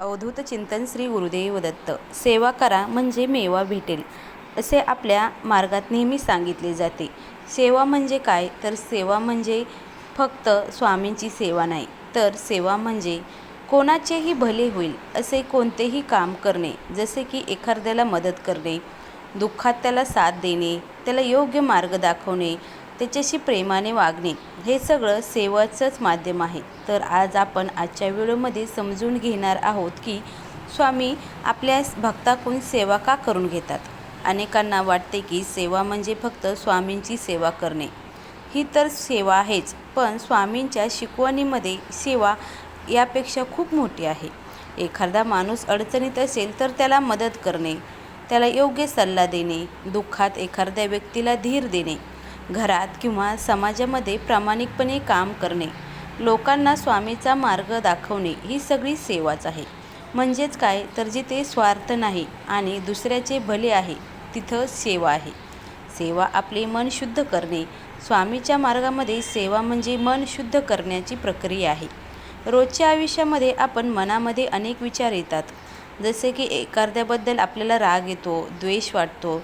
अवधूत चिंतन श्री गुरुदेव दत्त. सेवा करा म्हणजे मेवा भेटेल, असे आपल्या मार्गात नेहमी सांगितले जाते. सेवा म्हणजे काय? तर सेवा म्हणजे फक्त स्वामींची सेवा नाही, तर सेवा म्हणजे कोणाचेही भले होईल असे कोणतेही काम करणे. जसे की एखाद्याला मदत करणे, दुःखात त्याला साथ देणे, त्याला योग्य मार्ग दाखवणे, त्याच्याशी प्रेमाने वागणे, हे सगळं सेवाचंच माध्यम आहे. तर आज आपण आजच्या व्हिडिओमध्ये समजून घेणार आहोत की स्वामी आपल्या भक्ताकडून सेवा का करून घेतात. अनेकांना वाटते की सेवा म्हणजे फक्त स्वामींची सेवा करणे. ही तर सेवा आहेच, पण स्वामींच्या शिकवणीमध्ये सेवा यापेक्षा खूप मोठी आहे. एखादा माणूस अडचणीत असेल तर त्याला मदत करणे, त्याला योग्य सल्ला देणे, दुःखात एखाद्या व्यक्तीला धीर देणे, घरात किंवा समाजामध्ये प्रामाणिकपणे काम करणे, लोकांना स्वामीचा मार्ग दाखवणे, ही सगळी सेवाच आहे. म्हणजेच काय, तर जिथे स्वार्थ नाही आणि दुसऱ्याचे भले आहे तिथं सेवा आहे. सेवा आपले मन शुद्ध करणे. स्वामीच्या मार्गामध्ये सेवा म्हणजे मन शुद्ध करण्याची प्रक्रिया आहे. रोजच्या आयुष्यामध्ये आपण मनामध्ये अनेक विचार येतात. जसे की एखाद्याबद्दल आपल्याला राग येतो, द्वेष वाटतो,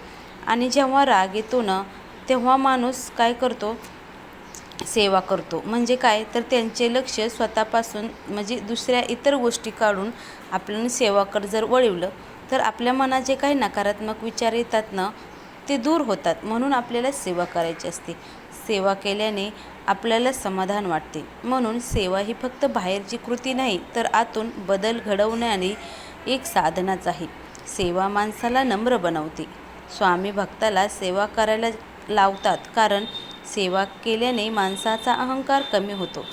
आणि जेव्हा राग येतो ना, तेव्हा माणूस काय करतो, सेवा करतो. म्हणजे काय, तर त्यांचे लक्ष स्वतःपासून म्हणजे दुसऱ्या इतर गोष्टी काढून आपल्याला सेवाकडे जर वळवलं तर आपल्या मनात जे काही नकारात्मक विचार येतात ना, ते दूर होतात. म्हणून आपल्याला सेवा करायची असते. सेवा केल्याने आपल्याला समाधान वाटते. म्हणून सेवा ही फक्त बाहेरची कृती नाही, तर आतून बदल घडवणारी एक साधनाच आहे. सेवा माणसाला नम्र बनवते. स्वामी भक्ताला सेवा करायला लावतात, कारण सेवा केल्याने माणसाचा अहंकार कमी होतो.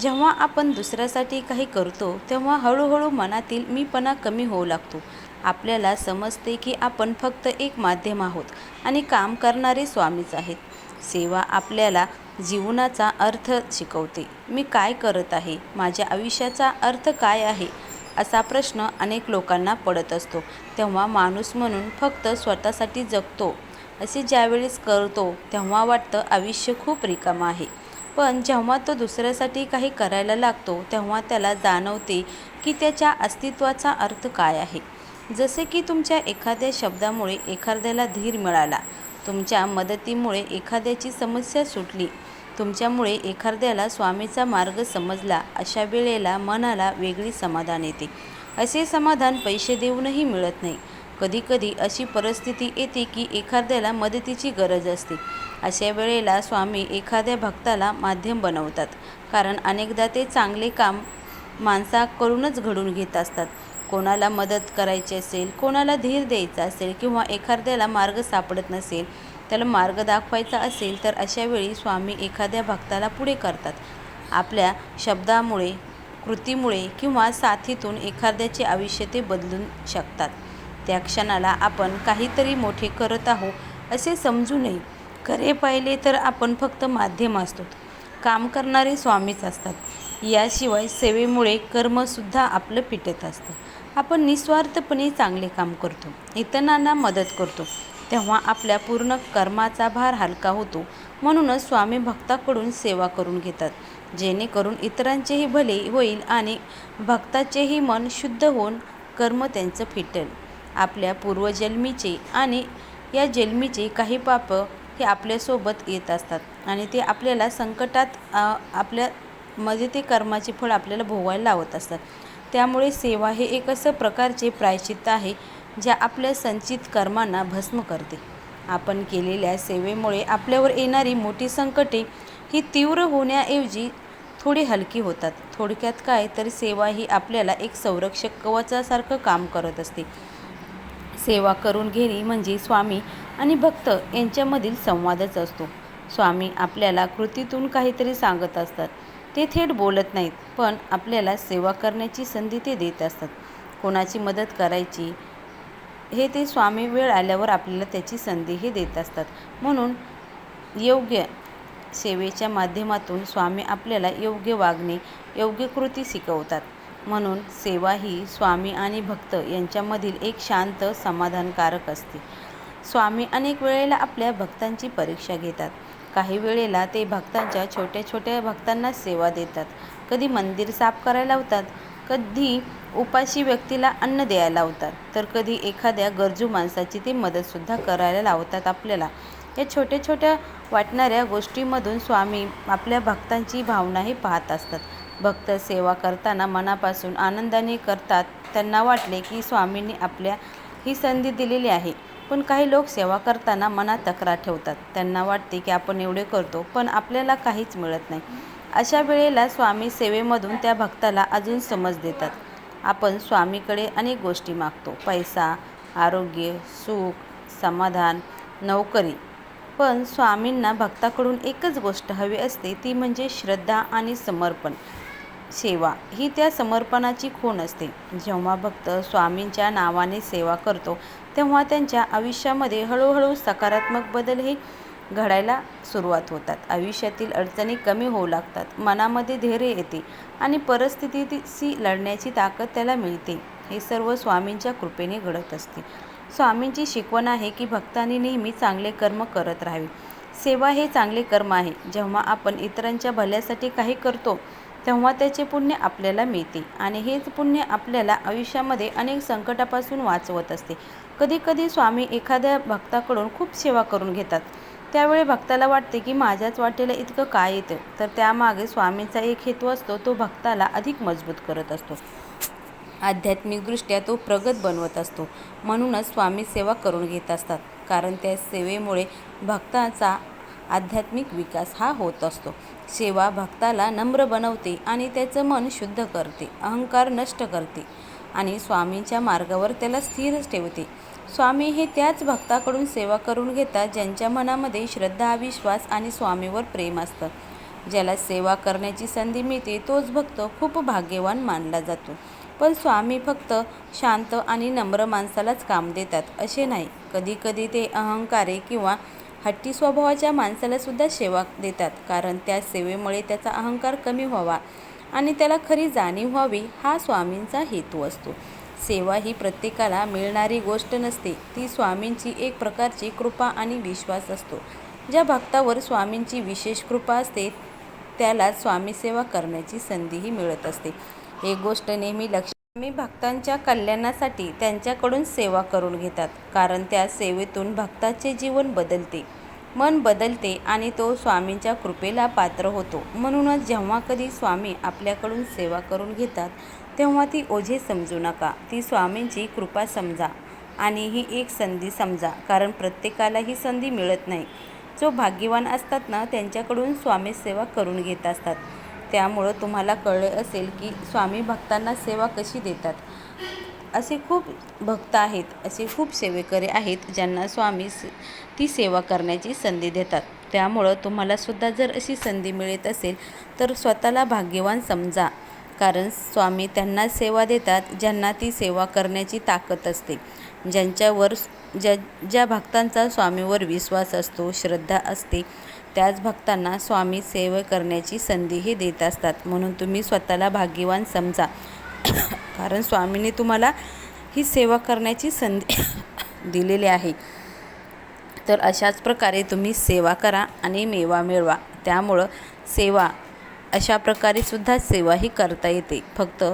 जेव्हा आपण दुसऱ्यासाठी काही करतो तेव्हा हळूहळू मनातील मीपणा कमी होऊ लागतो. आपल्याला समजते की आपण फक्त एक माध्यम आहोत आणि काम करणारे स्वामीच आहेत. सेवा आपल्याला जीवनाचा अर्थ शिकवते. मी काय करत आहे, माझ्या आयुष्याचा अर्थ काय आहे, असा प्रश्न अनेक लोकांना पडत असतो. तेव्हा माणूस म्हणून फक्त स्वतःसाठी जगतो असे ज्यावेळेस करतो तेव्हा वाटतं आयुष्य खूप रिकामं आहे. पण जेव्हा तो दुसऱ्यासाठी काही करायला लागतो तेव्हा त्याला जाणवते की त्याच्या अस्तित्वाचा अर्थ काय आहे. जसे की तुमच्या एखाद्या शब्दामुळे एखाद्याला धीर मिळाला, तुमच्या मदतीमुळे एखाद्याची समस्या सुटली, तुमच्यामुळे एखाद्याला स्वामीचा मार्ग समजला, अशा वेळेला मनाला वेगळी समाधान येते. असे समाधान पैसे देऊनही मिळत नाही. कधीकधी अशी परिस्थिती येते की एखाद्याला मदतीची गरज असते. अशा वेळेला स्वामी एखाद्या भक्ताला माध्यम बनवतात, कारण अनेकदा ते चांगले काम माणसाकडूनच घडून घेत असतात. कोणाला मदत करायची असेल, कोणाला धीर द्यायचा असेल, किंवा एखाद्याला मार्ग सापडत नसेल, त्याला मार्ग दाखवायचा असेल, तर अशा वेळी स्वामी एखाद्या भक्ताला पुढे करतात. आपल्या शब्दामुळे, कृतीमुळे किंवा साथीतून एखाद्याचे आयुष्य ते बदलू शकतात. त्या क्षणाला आपण काहीतरी मोठे करत आहोत असे समजू नये. खरे पाहिले तर आपण फक्त माध्यम असतो, काम करणारे स्वामीच असतात. याशिवाय सेवेमुळे कर्मसुद्धा आपलं पिटत असतं. आपण निस्वार्थपणे चांगले काम करतो, इतरांना मदत करतो, तेव्हा आपल्या पूर्ण कर्माचा भार हलका होतो. म्हणूनच स्वामी भक्ताकडून सेवा करून घेतात, जेणेकरून इतरांचेही भले होईल आणि भक्ताचेही मन शुद्ध होऊन कर्म त्यांचं फिटेल. आपल्या पूर्वजन्मीचे आणि या जन्मीचे काही पाप हे आपल्यासोबत येत असतात आणि ते आपल्याला संकटात आपल्यामध्ये ते कर्माचे फळ आपल्याला भोगायला लावत असतात. त्यामुळे सेवा हे एक असं प्रकारचे प्रायश्चित्त आहे जे आपल्या संचित कर्मांना भस्म करते. आपण केलेल्या सेवेमुळे आपल्यावर येणारी मोठी संकटे ही तीव्र होण्याऐवजी थोडी हलकी होतात. थोडक्यात काय, तर सेवा ही आपल्याला एक संरक्षक कवचासारखं काम करत असते. सेवा करून घेणे म्हणजे स्वामी आणि भक्त यांच्यामधील संवादच असतो. स्वामी आपल्याला कृतीतून काहीतरी सांगत असतात. ते थेट बोलत नाहीत, पण आपल्याला सेवा करण्याची संधी ते देत असतात. कोणाची मदत करायची हे ते स्वामी वेळ आल्यावर आपल्याला त्याची संधी हे देत असतात. म्हणून योग्य सेवेच्या माध्यमातून स्वामी आपल्याला योग्य वागणे, योग्य कृती शिकवतात. म्हणून सेवा ही स्वामी आणि भक्त यांच्यामधील एक शांत समाधानकारक असते. स्वामी अनेक वेळेला आपल्या भक्तांची परीक्षा घेतात. काही वेळेला ते भक्तांच्या छोट्या छोट्या भक्तांना सेवा देतात. कधी मंदिर साफ करायला लावतात, कधी उपाशी व्यक्तीला अन्न द्यायला लावतात, तर कधी एखाद्या गरजू माणसाची ते मदतसुद्धा करायला लावतात आपल्याला. या छोट्या छोट्या वाटणाऱ्या गोष्टींमधून स्वामी आपल्या भक्तांची भावनाही पाहत असतात. भक्त सेवा करताना मनापासून आनंदाने करतात. त्यांना वाटले की स्वामींनी आपल्या ही संधी दिलेली आहे. पण काही लोक सेवा करताना मनात तक्रार ठेवतात. त्यांना वाटते की आपण एवढे करतो पण आपल्याला काहीच मिळत नाही. अशा वेळेला स्वामी सेवेमधून त्या भक्ताला अजून समज देतात. आपण स्वामीकडे अनेक गोष्टी मागतो, पैसा, आरोग्य, सुख, समाधान, नोकरी. पण स्वामींना भक्ताकडून एकच गोष्ट हवी असते, ती म्हणजे श्रद्धा आणि समर्पण. सेवा ही त्या समर्पणाची खूण असते. जेव्हा भक्त स्वामींच्या नावाने सेवा करतो तेव्हा त्यांच्या आयुष्यामध्ये हळूहळू सकारात्मक बदलही घडायला सुरुवात होतात. आयुष्यातील अडचणी कमी होऊ लागतात, मनामध्ये धैर्य येते आणि परिस्थितीशी लढण्याची ताकद त्याला मिळते. हे सर्व स्वामींच्या कृपेने घडत असते. स्वामींची शिकवण आहे की भक्तांनी नेहमी चांगले कर्म करत राहावे. सेवा हे चांगले कर्म आहे. जेव्हा आपण इतरांच्या भल्यासाठी काही करतो तेव्हा त्याचे पुण्य आपल्याला मिळते आणि हेच पुण्य आपल्याला आयुष्यामध्ये अनेक संकटापासून वाचवत असते. कधी कधी स्वामी एखाद्या भक्ताकडून खूप सेवा करून घेतात. त्यावेळी भक्ताला वाटते की माझ्याच वाटेला इतकं काय येतं, तर त्यामागे स्वामींचा एक हेतू असतो. तो भक्ताला अधिक मजबूत करत असतो, आध्यात्मिकदृष्ट्या तो प्रगत बनवत असतो. म्हणूनच स्वामी सेवा करून घेत असतात, कारण त्या सेवेमुळे भक्ताचा आध्यात्मिक विकास हा होत असतो. सेवा भक्ताला नम्र बनवते आणि त्याचं मन शुद्ध करते, अहंकार नष्ट करते आणि स्वामींच्या मार्गावर त्याला स्थिर ठेवते. स्वामी हे त्याच भक्ताकडून सेवा करून घेतात ज्यांच्या मनामध्ये श्रद्धा, विश्वास आणि स्वामीवर प्रेम असतं. ज्याला सेवा करण्याची संधी मिळते तोच भक्त खूप भाग्यवान मानला जातो. पण स्वामी फक्त शांत आणि नम्र माणसालाच काम देतात असे नाही. कधी कधी ते अहंकारी किंवा हट्टी स्वभावाच्या माणसाला सुद्धा सेवा देतात, कारण त्या सेवेमुळे त्याचा अहंकार कमी व्हावा आणि त्याला खरी जाणीव व्हावी, हा स्वामींचा हेतू असतो. सेवा ही प्रत्येकाला मिळणारी गोष्ट नसते, ती स्वामींची एक प्रकारची कृपा आणि विश्वास असतो. ज्या भक्तावर स्वामींची विशेष कृपा असते त्याला स्वामी सेवा करण्याची संधीही मिळत असते. एक गोष्ट नेहमी लक्षात, स्वामी भक्तांच्या कल्याणासाठी त्यांच्याकडून सेवा करून घेतात, कारण त्या सेवेतून भक्ताचे जीवन बदलते, मन बदलते आणि तो स्वामींच्या कृपेला पात्र होतो. म्हणूनच जेव्हा कधी स्वामी आपल्याकडून सेवा करून घेतात तेव्हा ती ओझे समजू नका, ती स्वामींची कृपा समजा आणि ही एक संधी समजा, कारण प्रत्येकाला ही संधी मिळत नाही. जो भाग्यवान असतात ना त्यांच्याकडून स्वामी सेवा करून घेत असतात. त्यामुळं तुम्हाला कळले असेल की स्वामी भक्तांना सेवा कशी देतात. असे खूप भक्त आहेत, असे खूप सेवेकरी आहेत ज्यांना स्वामी ती सेवा करण्याची संधी देतात. त्यामुळं तुम्हालासुद्धा जर अशी संधी मिळत असेल तर स्वतःला भाग्यवान समजा, कारण स्वामी त्यांना सेवा देतात ज्यांना ती सेवा करण्याची ताकद असते. ज्या भक्तांचा स्वामीवर विश्वास असतो, श्रद्धा असते, त्याच भक्तांना स्वामी सेवा करण्याची संधीही देत असतात. म्हणून तुम्ही स्वतःला भाग्यवान समजा, कारण स्वामींनी तुम्हाला ही सेवा करण्याची संधी दिलेली आहे. तर अशाच प्रकारे तुम्ही सेवा करा आणि मेवा मिळवा. त्यामुळं सेवा अशा प्रकारे सुद्धा सेवा ही करता येते. फक्त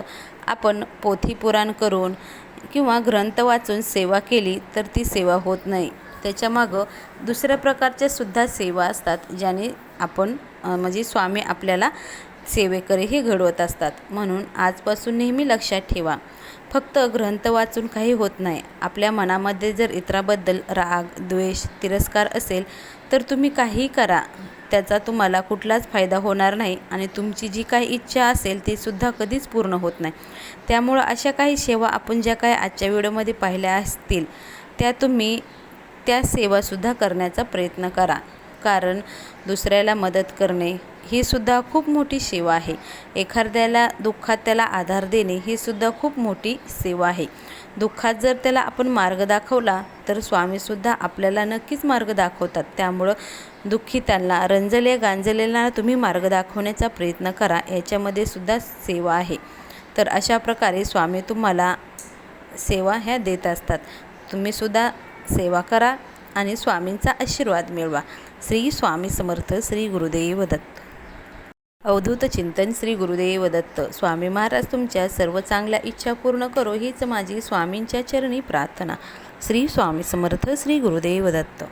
आपण पोथी पुराण करून किंवा ग्रंथ वाचून सेवा केली तर ती सेवा होत नाही. त्याच्यामागं दुसऱ्या प्रकारच्या सुद्धा सेवा असतात, ज्याने आपण म्हणजे स्वामी आपल्याला सेवेकरीही घडवत असतात. म्हणून आजपासून नेहमी लक्षात ठेवा, फक्त ग्रंथ वाचून काही होत नाही. आपल्या मनामध्ये जर इतराबद्दल राग, द्वेष, तिरस्कार असेल तर तुम्ही काहीही करा, त्याचा तुम्हाला कुठलाच फायदा होणार नाही आणि तुमची जी काही इच्छा असेल ती सुद्धा कधीच पूर्ण होत नाही. त्यामुळं अशा काही सेवा आपण ज्या काही आजच्या व्हिडिओमध्ये पाहिल्या असतील त्या सेवासुद्धा करण्याचा प्रयत्न करा, कारण दुसऱ्याला मदत करणे ही सुद्धा खूप मोठी सेवा आहे. एखाद्याला दुःखात त्याला आधार देणे ही सुद्धा खूप मोठी सेवा आहे. दुःखात जर त्याला आपण मार्ग दाखवला तर स्वामीसुद्धा आपल्याला नक्कीच मार्ग दाखवतात. त्यामुळं दुःखितांना, गांजलेला तुम्ही मार्ग दाखवण्याचा प्रयत्न करा, याच्यामध्ये सुद्धा सेवा आहे. तर अशा प्रकारे स्वामी तुम्हाला सेवा ह्या देत असतात. तुम्हीसुद्धा सेवा करा आणि स्वामींचा आशीर्वाद मिळवा. श्री स्वामी समर्थ. श्री गुरुदेव दत्त. अवधूत चिंतन श्री गुरुदेव दत्त. स्वामी महाराज तुमच्या सर्व चांगल्या इच्छा पूर्ण करो हीच माझी स्वामींच्या चरणी प्रार्थना. श्री स्वामी समर्थ. श्री गुरुदेव दत्त.